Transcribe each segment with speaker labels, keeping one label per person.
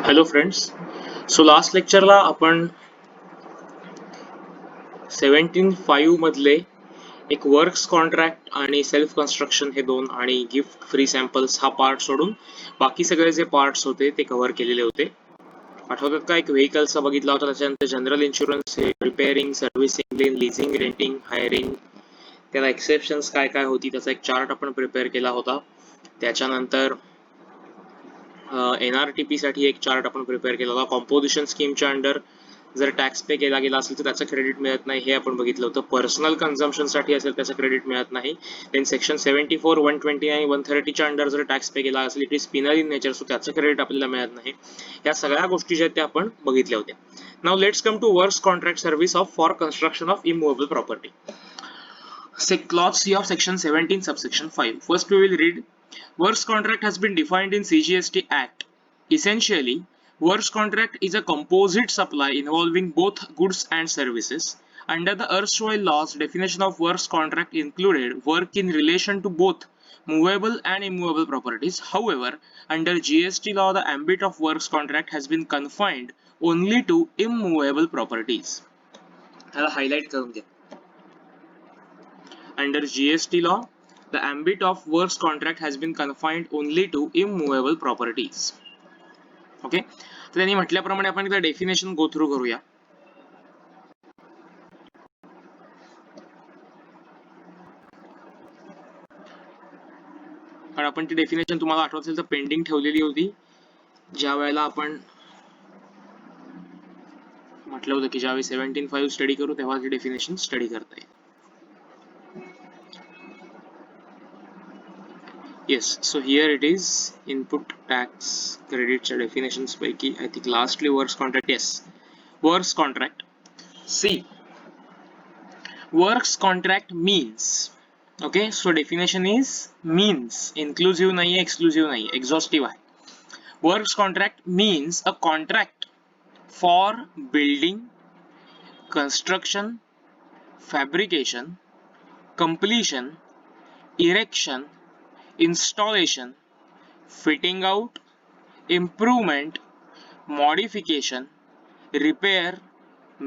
Speaker 1: Hello friends. So last लेक्चरला आपण 17.5 मधले एक वर्क्स कॉन्ट्रॅक्ट आणि सेल्फ कन्स्ट्रक्शन हे दोन आणि गिफ्ट फ्री सॅम्पल्स हा पार्ट सोडून बाकी सगळे जे पार्ट्स होते ते कव्हर केलेले होते. आठवतात का? एक व्हेकलचा बघितला होता, त्याच्यानंतर general insurance, repairing, servicing, leasing, renting, hiring, त्याला एक्सेप्शन्स काय काय होती त्याचा एक चार्ट आपण प्रिपेअर केला होता. त्याच्यानंतर NRTP साठी एक चार्ट आपण प्रिपेअर केला होता. कॉम्पोजिशन स्कीमच्या अंडर जर टॅक्स पे केला गेला असेल तर त्याचं क्रेडिट मिळत नाही हे आपण बघितलं होतं. पर्सनल कन्झम्पशन साठी असेल त्याचं क्रेडिट मिळत नाही. देन सेक्शन 74, 129, 130च्या अंडर जर टॅक्स पे केला असेल it is Pinal in nature, so त्याचं क्रेडिट आपल्याला मिळत नाही. या सगळ्या गोष्टी ज्या त्या आपण बघितल्या होत्या. Now let's come to works contract service of for construction of immovable property. Clause C of section 17 subsection 5. First we will read works contract has been defined in CGST Act. Essentially, works contract is a composite supply involving both goods and services. Under the erstwhile laws, definition of works contract included work in relation to both movable and immovable properties. However, under GST law, the ambit of works contract has been confined only to immovable properties. त्याला highlight करून घ्या. Under GST law, the ambit of works contract has been confined only to immovable properties. Okay, तर त्यांनी म्हटल्याप्रमाणे आपण एकदा definition go through करूया. कारण आपण ती डेफिनेशन तुम्हाला आठवत असेल तर पेंडिंग ठेवलेली होती, ज्या वेळेला आपण म्हटलं होतं की ज्यावेळी 17.5 स्टडी करू तेव्हा ती डेफिनेशन स्टडी करता येईल. Yes, so here it is. Input tax credits definitions पैकी I think lastly works contract. Yes, works contract. See, works contract means, okay, so definition is means, inclusive nahi hai, exclusive nahi hai, exhaustive hai. Works contract means a contract for building, construction, fabrication, completion, erection, installation, fitting out, improvement, modification, repair,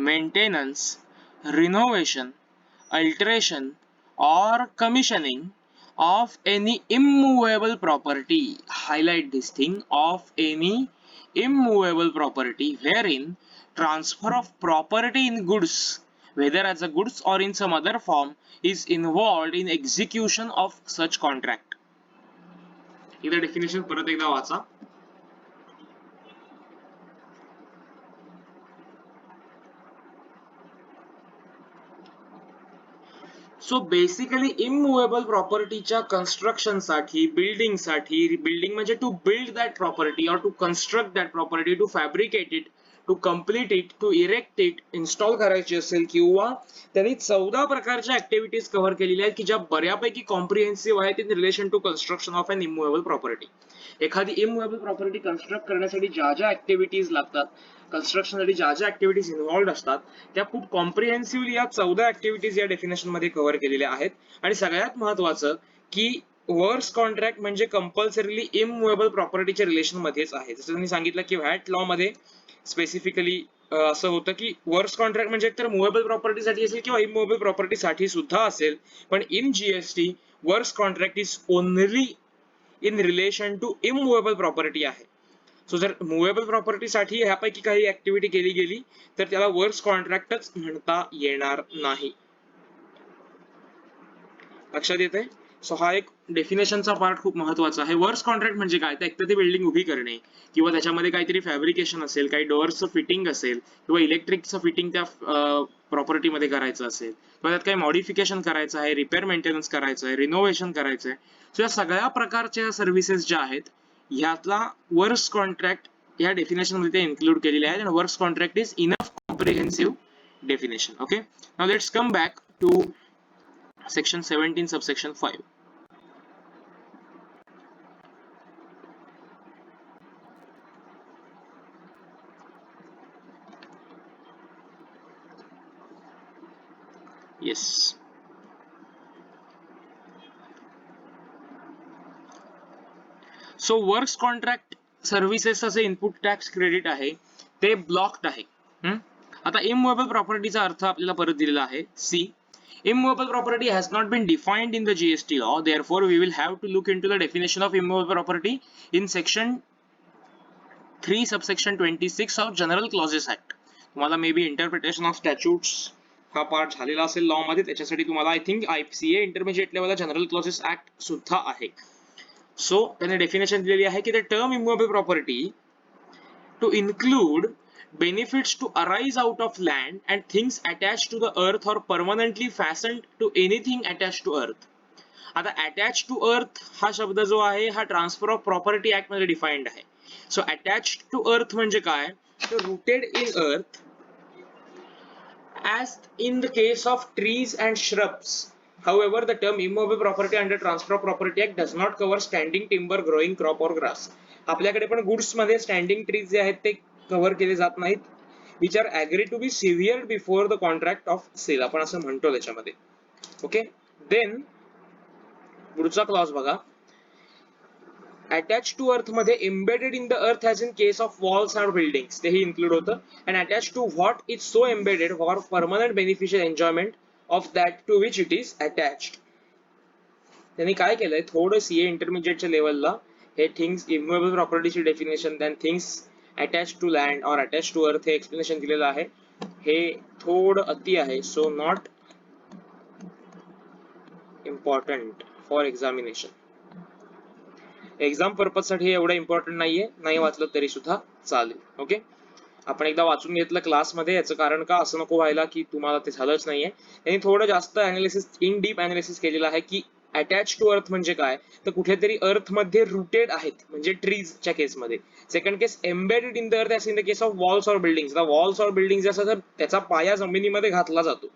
Speaker 1: maintenance, renovation, alteration or commissioning of any immovable property. Highlight this thing, of any immovable property wherein transfer of property in goods, whether as a goods or in some other form, is involved in execution of such contract. एकदा definition परत एकदा वाचा. So basically immovable प्रॉपर्टीच्या construction साठी, building म्हणजे to build that property और to construct that property, to fabricate it, to complete it, to erect it, install करायची असेल, किंवा त्यांनी 14 प्रकारच्या ऍक्टिव्हिटीज कव्हर केलेल्या आहेत की ज्या बऱ्यापैकी कॉम्प्रिहेन्सिव्ह आहेत in relation to construction of an immovable property. एखादी इमूवेबल प्रॉपर्टी कन्स्ट्रक्ट करण्यासाठी ज्या ज्या ऍक्टिव्हिटीज लागतात, कन्स्ट्रक्शनसाठी ज्या ज्या ऍक्टिव्हिटीज इन्व्हॉल्ड असतात, त्या खूप कॉम्प्रिहेन्सिव्हली या 14 ऍक्टिव्हिटीज या डेफिनेशन मध्ये कव्हर केलेल्या आहेत. आणि सगळ्यात महत्वाचं की वर्क्स कॉन्ट्रॅक्ट म्हणजे कंपल्सरीली इमूवेबल प्रॉपर्टीच्या रिलेशन मध्येच आहे. जसं मी सांगितलं की व्हॅट लॉ मध्ये स्पेसिफिकली असं होतं की वर्क्स कॉन्ट्रॅक्ट म्हणजे एकतर मुव्हेबल प्रॉपर्टीसाठी असेल किंवा इमूवेबल प्रॉपर्टीसाठी सुद्धा असेल, पण in GST works contract is only in relation to immovable property आहे. सो जर मुव्हेबल प्रॉपर्टीसाठी ह्यापैकी काही ऍक्टिव्हिटी केली गेली तर त्याला वर्क्स कॉन्ट्रॅक्टच म्हणता येणार नाही. लक्षात येते? सो हा एक डेफिनेशनचा पार्ट खूप महत्वाचा आहे. वर्क्स कॉन्ट्रॅक्ट म्हणजे काय? तर एकतर ती बिल्डिंग उभी करणे किंवा त्याच्यामध्ये काहीतरी फॅब्रिकेशन असेल, काही डोअर्सचं फिटिंग असेल किंवा इलेक्ट्रिकचं फिटिंग त्या प्रॉपर्टीमध्ये करायचं असेल किंवा त्यात काही मॉडिफिकेशन करायचं आहे, रिपेअर मेंटेनन्स करायचं आहे, रिनोव्हेशन करायचं आहे. सो या सगळ्या प्रकारच्या सर्व्हिसेस ज्या आहेत ह्यातला वर्क्स कॉन्ट्रॅक्ट या डेफिनेशन मध्ये इन्क्लूड केलेले आहेत. आणि works contract is enough comprehensive definition. Okay, now let's come back to section 17 subsection 5. Yes, so works contract services असे इनपुट टॅक्स क्रेडिट आहे ते ब्लॉक्ड आहे. आता इमूवेबल प्रॉपर्टीचा अर्थ आपल्याला परत दिलेला आहे. See, immovable property has not been defined in the GST law, therefore we will have to look into the definition of immovable property in section 3 subsection 26 of General Clauses Act. तुम्हाला may be interpretation of स्टॅच्यूट्स हा part झालेला असेल law मध्ये, त्याच्यासाठी तुम्हाला I think ICA intermediate लेवलला general clauses act सुद्धा आहे. सो त्याने डेफिनेशन दिलेली आहे की the term immovable property to include benefits to arise out of land and things attached to the earth or permanently fastened to anything attached to earth. आता attached to earth हा शब्द जो आहे हा ट्रान्सफर ऑफ प्रॉपर्टी ऍक्ट मध्ये defined आहे. So attached to earth म्हणजे काय, तर rooted in earth as in the case of trees and shrubs. However, the term immovable property under transfer of property act does not cover standing timber, growing crop or grass. आपल्याकडे पण goods मध्ये standing trees जे आहेत ते cover केले जात नाहीत, which are agree to be severe before the contract of sale, आपण असं म्हणतो त्याच्यामध्ये. ओके, देन पुढचा क्लॉज बघा. अटॅच टू अर्थ मध्ये embedded in the earth as in case of walls and buildings तेही इन्क्लूड होतं. And attach to what is so embedded for permanent beneficial enjoyment of that to which it is attached. त्यांनी काय केलंय, थोडं CA इंटरमिजिएटच्या लेवलला हे things immovable प्रॉपर्टीची definition, then things attach to land or attach to earth हे एक्सप्लेनेशन दिलेलं आहे. हे थोडं अति आहे, so not important for examination. Exam purpose साठी हे एवढं इम्पॉर्टंट नाहीये, नाही वाचलं तरी सुद्धा चालेल. ओके, आपण एकदा वाचून घेतलं क्लासमध्ये, याचं कारण का असं नको व्हायला की तुम्हाला ते झालंच नाहीये. त्यांनी थोडं जास्त अनालिसिस, इन डीप अनालिसिस केलेलं आहे की अटॅच टू अर्थ म्हणजे काय, तर कुठेतरी अर्थ मध्ये रुटेड आहेत म्हणजे ट्रीजच्या केसमध्ये. Second case embedded in the earth as in the case of walls or buildings. Walls or buildings असं तर त्याचा पाया जमिनीमध्ये घातला जातो,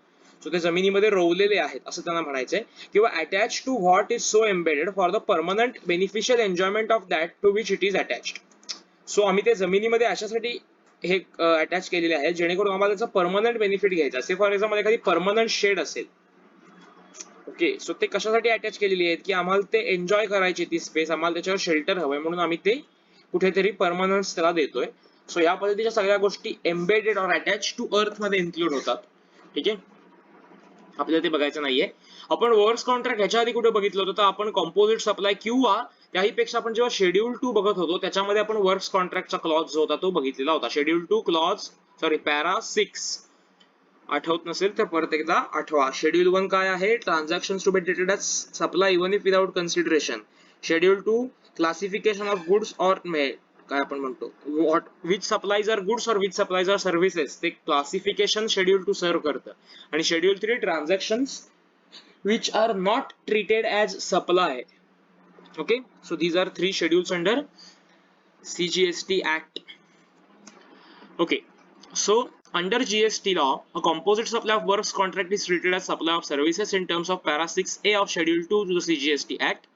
Speaker 1: सो ते जमिनीमध्ये रोवलेले आहेत असं त्यांना म्हणायचंय. किंवा attach to what is so embedded for the permanent beneficial enjoyment of that to which it is attached. So आम्ही ते जमिनीमध्ये अशासाठी हे अटॅच केलेले आहे जेणेकरून आम्हाला त्याचा परमनंट बेनिफिट घ्यायचा असेल. फॉर एक्झाम्पल एखादी परमनंट शेड असेल, ओके, सो ते कशासाठी अटॅच केलेली आहेत की आम्हाला ते एन्जॉय करायची ती स्पेस, आम्हाला त्याच्यावर शेल्टर हवंय म्हणून आम्ही ते कुठेतरी परमनन्स त्याला देतोय. सो या पद्धतीच्या सगळ्या गोष्टी एम्बेडेड और अटॅच टू अर्थ मध्ये इन्क्लूड होतात. ठीक आहे, आपल्याला ते बघायचं नाहीये. आपण वर्क्स कॉन्ट्रॅक्ट ह्याच्या आधी कुठे बघितलं होतं, तर आपण कंपोजिट सप्लाय किंवा त्याहीपेक्षा आपण जेव्हा शेड्यूल 2 बघत होतो त्याच्यामध्ये आपण वर्क्स कॉन्ट्रॅक्टचा क्लॉज जो होता तो बघितलेला होता. शेड्यूल 2 क्लॉज पॅरा 6, आठवत नसेल तर परत एकदा आठवा. शेड्यूल 1 काय आहे, transactions to be treated as supply even if without consideration. Schedule 2 classification of goods or काय आपण म्हणतो what which supplies are goods और विच सप्लायज आर सर्व्हिसेस, ते क्लासिफिकेशन शेड्यूल 2 सर्व करतं. आणि schedule 3 transactions which are not treated as supply. Okay, so these are 3 schedules under CGST Act. Okay, so under GST law, a composite supply of works contract is treated as supply of services in terms of para 6A of schedule 2 to the CGST Act.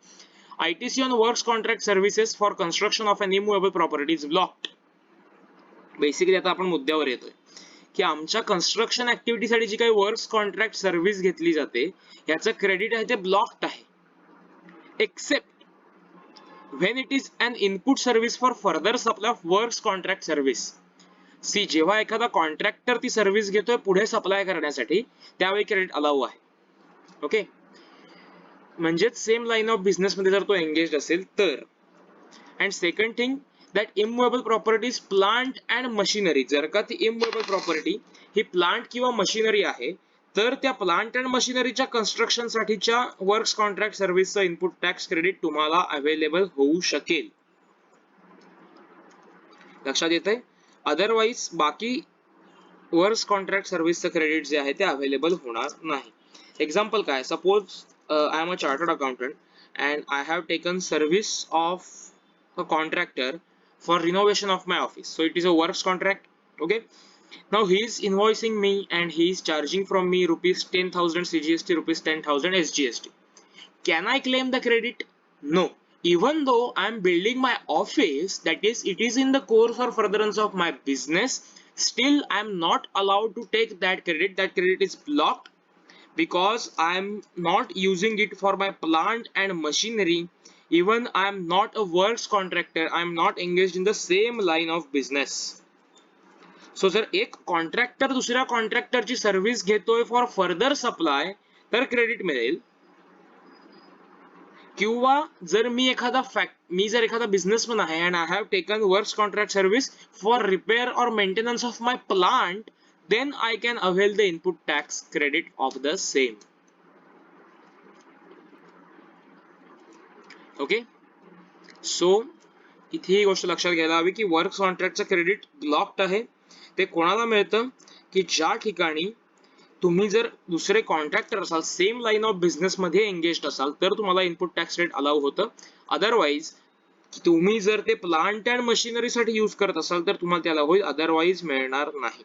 Speaker 1: ITC on works contract services for construction of an immovable property is blocked. Basically आता आपण मुद्द्यावर येतोय की आमच्या construction ऍक्टिव्हिटीसाठी जी काही works contract service घेतली जाते याचं क्रेडिट आहे ते ब्लॉक्ड आहे, accept when it is an input service for further supply of works contract service. See, जेव्हा एखादा कॉन्ट्रॅक्टर ती सर्व्हिस घेतोय पुढे सप्लाय करण्यासाठी त्यावेळी क्रेडिट अलाउ आहे. ओके, म्हणजेच सेम लाईन ऑफ बिझनेस मध्ये जर तो एंगेज असेल तर. And second thing, that immovable property is plant and machinery. जर का ती इमूवेबल प्रॉपर्टी ही प्लांट किंवा मशिनरी आहे तर त्या प्लांट अँड मशिनरीच्या कन्स्ट्रक्शन साठीच्या वर्क्स कॉन्ट्रॅक्ट सर्व्हिसचं इनपुट टॅक्स क्रेडिट तुम्हाला अवेलेबल होऊ शकेल. लक्षात येतंय? अदरवाईज बाकी वर्क्स कॉन्ट्रॅक्ट सर्व्हिसचं क्रेडिट जे आहे ते अवेलेबल होणार नाही. एक्झाम्पल काय, suppose I am a chartered accountant and I have taken service of a contractor for renovation of my office. So it is a works contract. Okay, now he is invoicing me and he is charging from me rupees 10,000 CGST, rupees 10,000 SGST. Can I claim the credit? No. Even though I am building my office, that is, it is in the course or furtherance of my business, still I am not allowed to take that credit. That credit is blocked because I am not using it for my plant and machinery. even I am not a works contractor, I am not engaged in the same line of business. So जर एक contractor दुसऱ्या कॉन्ट्रॅक्टरची service घेतोय for further supply तर credit मिळेल. किंवा जर मी जर एखादा बिझनेसमन आहे and I have taken works contract service for repair or maintenance of my plant, then I can avail the input tax credit of the same. Okay, so इथे ही गोष्ट लक्षात घ्यायला हवी की वर्क कॉन्ट्रॅक्टचं क्रेडिट ब्लॉक्ड आहे. ते कोणाला मिळतं की ज्या ठिकाणी तुम्ही जर दुसरे कॉन्ट्रॅक्टर असाल, सेम लाईन ऑफ बिझनेस मध्ये एंगेज्ड असाल तर तुम्हाला इनपुट टॅक्स क्रेडिट अलाउ होतं. अदरवाईज तुम्ही जर ते प्लांट अँड मशिनरीसाठी यूज करत असाल तर तुम्हाला त्याला होईल, अदरवाईज मिळणार नाही.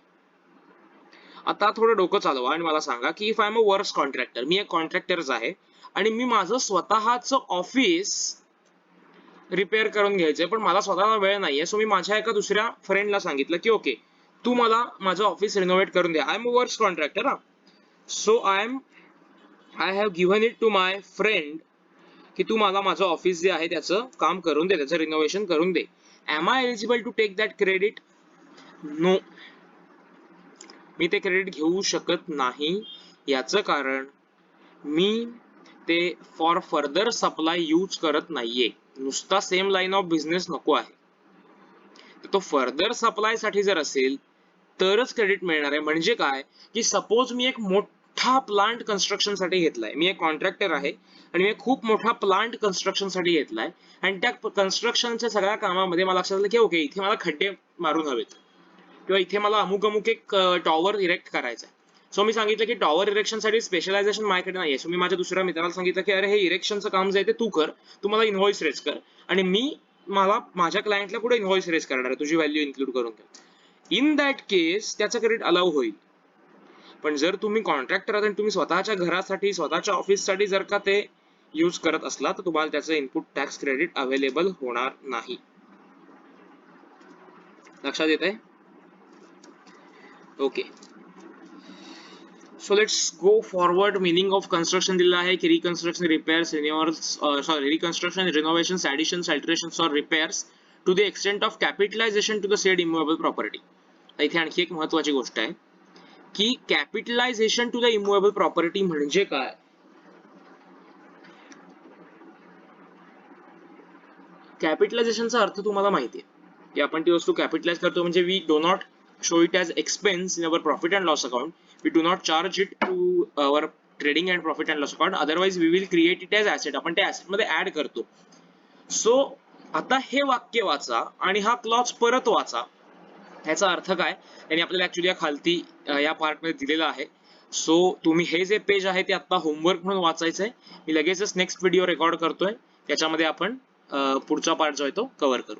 Speaker 1: आता थोडं डोकं चालवा आणि मला सांगा की if I am a works contractor, मी एक कॉन्ट्रॅक्टरच आहे आणि मी माझं स्वतःचं ऑफिस रिपेअर करून घ्यायचंय पण मला स्वतःला वेळ नाहीये. सो मी माझ्या एका दुसऱ्या फ्रेंडला सांगितलं की ओके तू मला माझं ऑफिस रिनोव्हेट करून दे. I am a works contractor. So I have given it to my friend की तू मला माझं ऑफिस जे आहे त्याचं काम करून दे, त्याचं रिनोव्हेशन करून दे. Am I eligible to take that credit? No, मी ते क्रेडिट घेऊ शकत नाही. याचं कारण मी ते फॉर फर्दर सप्लाय यूज करत नाहीये. नुसता सेम लाईन ऑफ बिझनेस नको आहे. तो फर्दर सप्लाय साठी जर असेल तरच क्रेडिट मिळणार आहे. म्हणजे काय की सपोज मी एक मोठा प्लांट कन्स्ट्रक्शन साठी घेतलाय, मी एक कॉन्ट्रॅक्टर आहे आणि मी खूप मोठा प्लांट कन्स्ट्रक्शन साठी घेतलाय आणि त्या कन्स्ट्रक्शनच्या सगळ्या कामामध्ये मला लक्षात आलं की ओके इथे मला खड्डे मारून हवेत किंवा इथे मला अमुक एक टॉवर इरेक्ट करायचा आहे. सो मी सांगितलं की टॉवर इरेक्शन साठी स्पेशलायझेशन माझ्याकडे नाहीये. सो मी माझ्या दुसऱ्या मित्राला सांगितलं की अरे हे इरेक्शनचं काम जे आहे ते तू कर, तू मला इनव्हॉइस रेज कर आणि मी माझ्या क्लायंटला पुढे इनव्हॉइस रेज करणार आहे तुझी व्हॅल्यू इन्क्लूड करून. इन दॅट केस त्याचं क्रेडिट अलाउ होईल. पण जर तुम्ही कॉन्ट्रॅक्टर आहात आणि तुम्ही स्वतःच्या घरासाठी स्वतःच्या ऑफिससाठी जर का ते यूज करत असला तर तुम्हाला त्याचं इनपुट टॅक्स क्रेडिट अवेलेबल होणार नाही. लक्षात येत आहे? Okay, so let's go forward. Meaning of construction दिलेला आहे की reconstruction, repairs, reconstruction, renovation, additions, alterations or repairs to the extent of capitalisation to the said immovable property. इथे आणखी एक महत्वाची गोष्ट आहे की capitalisation to the immovable property म्हणजे काय. कॅपिटलायझेशनचा अर्थ तुम्हाला माहिती आहे की आपण ती वस्तू कॅपिटलाइज करतो म्हणजे we do not show it as expense in our profit and loss account. We do not charge it to our trading and profit and loss account. Otherwise we will create it as asset. आपण त्या asset मध्ये add करतो. So आता हे वाक्य वाचा आणि हा क्लॉज परत वाचा. ह्याचा अर्थ काय त्यांनी आपल्याला ऍक्च्युली या खालती या पार्ट मध्ये दिलेला आहे. सो तुम्ही हे जे पेज आहे ते आता होमवर्क म्हणून वाचायचंय. मी लगेचच नेक्स्ट व्हिडिओ रेकॉर्ड करतोय, त्याच्यामध्ये आपण पुढचा पार्ट जो आहे तो कव्हर करू.